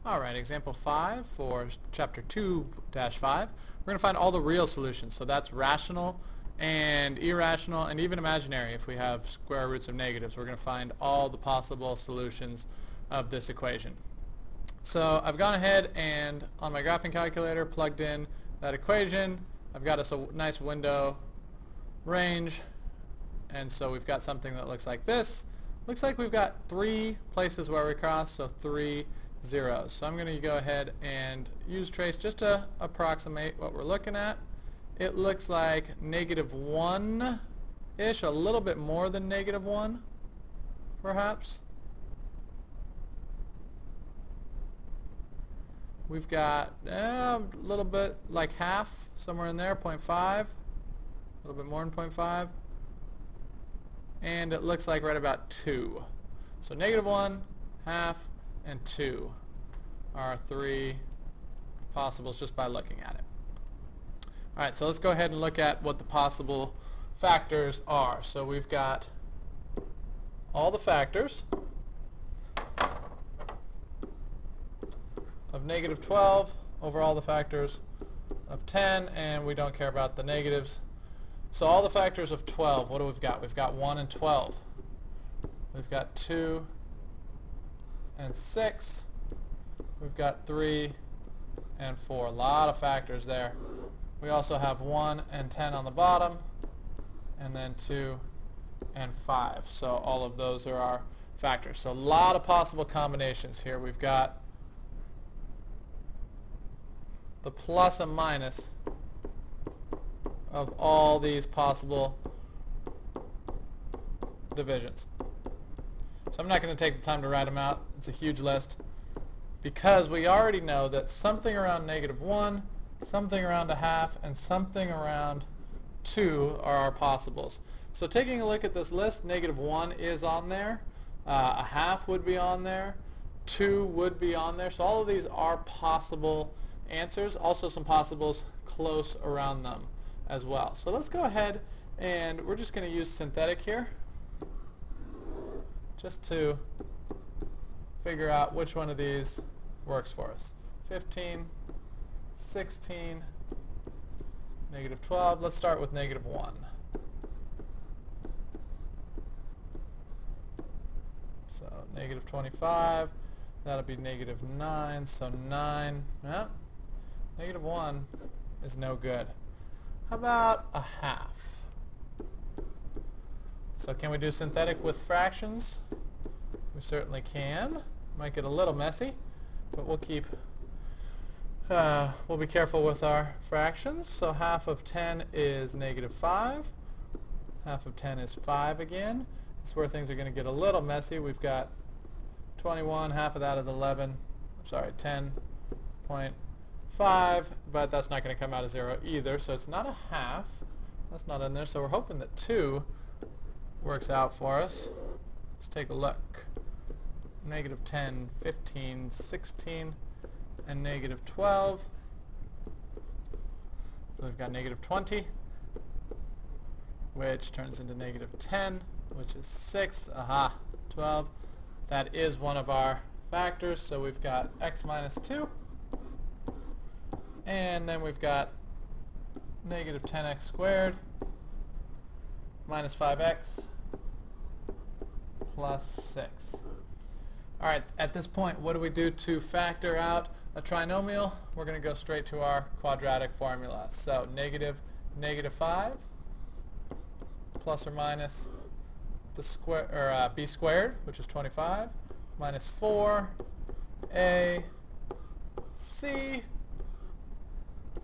Alright, example 5 for chapter 2-5. We're going to find all the real solutions. So that's rational and irrational and even imaginary if we have square roots of negatives. We're going to find all the possible solutions of this equation. So I've gone ahead and on my graphing calculator plugged in that equation. I've got us a nice window range, and so we've got something that looks like this. Looks like we've got 3 places where we cross, so 3 zeros. So I'm going to go ahead and use trace just to approximate what we're looking at. It looks like -1-ish, a little bit more than -1, perhaps. We've got a little bit like half, somewhere in there, 0.5, a little bit more than 0.5. And it looks like right about 2. So -1, half, and 2 are 3 possibles just by looking at it. Alright, so let's go ahead and look at what the possible factors are. So we've got all the factors of -12 over all the factors of 10, and we don't care about the negatives. So all the factors of 12, what do we've got? We've got 1 and 12. We've got 2 and 6. We've got 3 and 4. A lot of factors there. We also have 1 and 10 on the bottom, and then 2 and 5. So all of those are our factors. So a lot of possible combinations here. We've got the plus and minus of all these possible divisions. So I'm not going to take the time to write them out. It's a huge list because we already know that something around -1, something around a half, and something around 2 are our possibles. So taking a look at this list, -1 is on there, a half would be on there, 2 would be on there. So all of these are possible answers, also some possibles close around them as well. So let's go ahead and we're just going to use synthetic here just to figure out which one of these works for us. 15, 16, -12. Let's start with -1. So -25, that'll be -9, so 9. Yeah. -1 is no good. How about a half? So can we do synthetic with fractions? We certainly can. Might get a little messy, but we'll be careful with our fractions. So half of 10 is -5. Half of 10 is 5 again. That's where things are going to get a little messy. We've got 21, half of that is 10.5, but that's not going to come out of 0 either, so it's not a half. That's not in there, so we're hoping that 2 works out for us. Let's take a look. -10, 15, 16, and -12. So we've got -20, which turns into -10, which is 6. Aha, 12. That is one of our factors, so we've got x minus 2. And then we've got -10x squared minus 5x plus 6. Alright, at this point, what do we do to factor out a trinomial? We're going to go straight to our quadratic formula. So -5 plus or minus the square, or b squared, which is 25, minus 4ac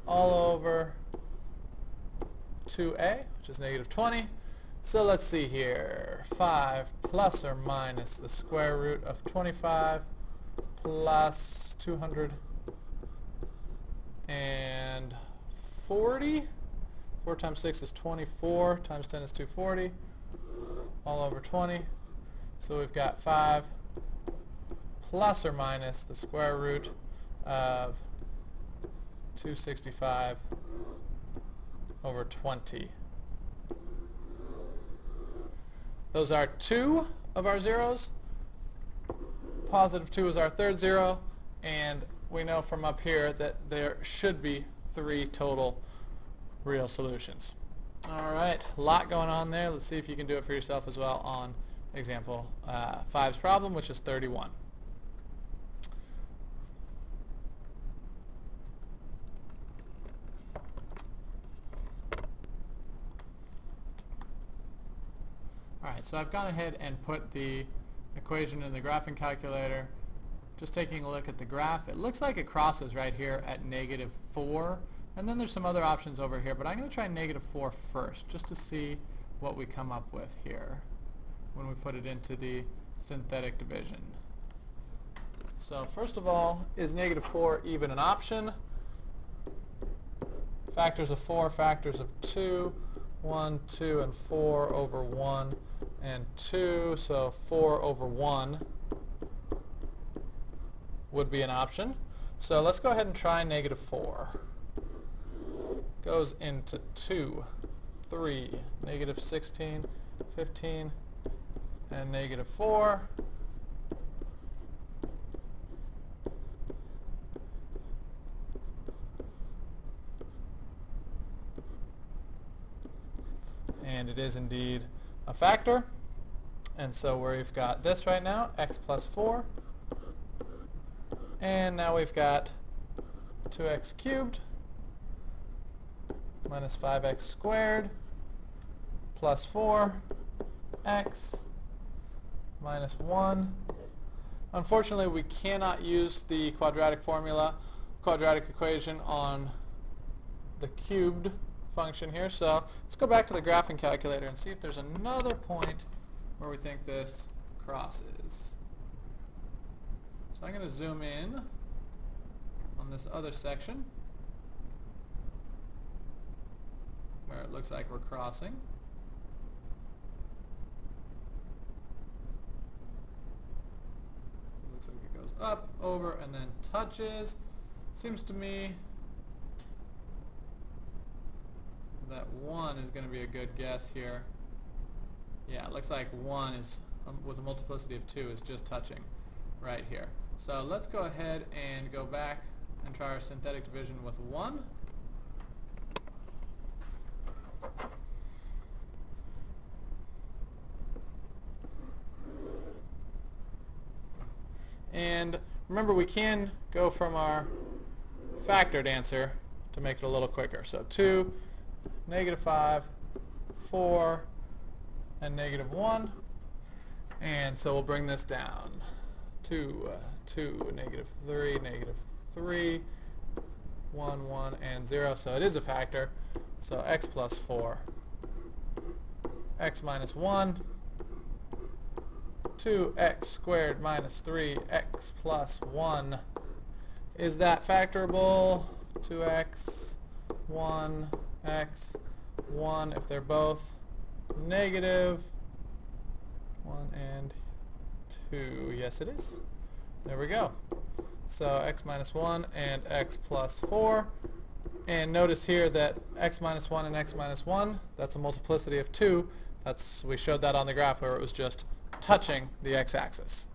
all over 2a, which is -20. So let's see here. 5 plus or minus the square root of 25 plus 240. 4 times 6 is 24, times 10 is 240, all over 20. So we've got 5 plus or minus the square root of 265 over 20. Those are 2 of our zeros. Positive 2 is our third zero, and we know from up here that there should be 3 total real solutions. Alright, a lot going on there. Let's see if you can do it for yourself as well on example 5's problem, which is 31. Alright, so I've gone ahead and put the equation in the graphing calculator. Just taking a look at the graph, it looks like it crosses right here at -4, and then there's some other options over here, but I'm going to try -4 first, just to see what we come up with here when we put it into the synthetic division. So first of all, is -4 even an option? Factors of 4, factors of 2, 1, 2, and 4 over 1 and 2, so 4 over 1 would be an option. So let's go ahead and try -4. Goes into 2, 3, -16, 15, and -4. And it is indeed a factor. And so we've got this right now, x plus 4. And now we've got 2x cubed minus 5x squared plus 4x minus 1. Unfortunately, we cannot use the quadratic equation on the cubed function here. So let's go back to the graphing calculator and see if there's another point where we think this crosses. So I'm going to zoom in on this other section where it looks like we're crossing. It looks like it goes up, over, and then touches. Seems to me that 1 is going to be a good guess here. Yeah, it looks like 1 is, with a multiplicity of 2, is just touching right here. So let's go ahead and go back and try our synthetic division with 1. And remember, we can go from our factored answer to make it a little quicker. So 2, -5, 4, and -1. And so we'll bring this down. 2, -3, -3, 1, 1, and 0. So it is a factor. So x plus 4, x minus 1, 2x squared minus 3x plus 1. Is that factorable? 2x, 1, x, 1 if they're both negative. 1 and 2. Yes, it is. There we go. So x minus 1 and x plus 4. And notice here that x minus 1 and x minus 1, that's a multiplicity of 2. We showed that on the graph where it was just touching the x-axis.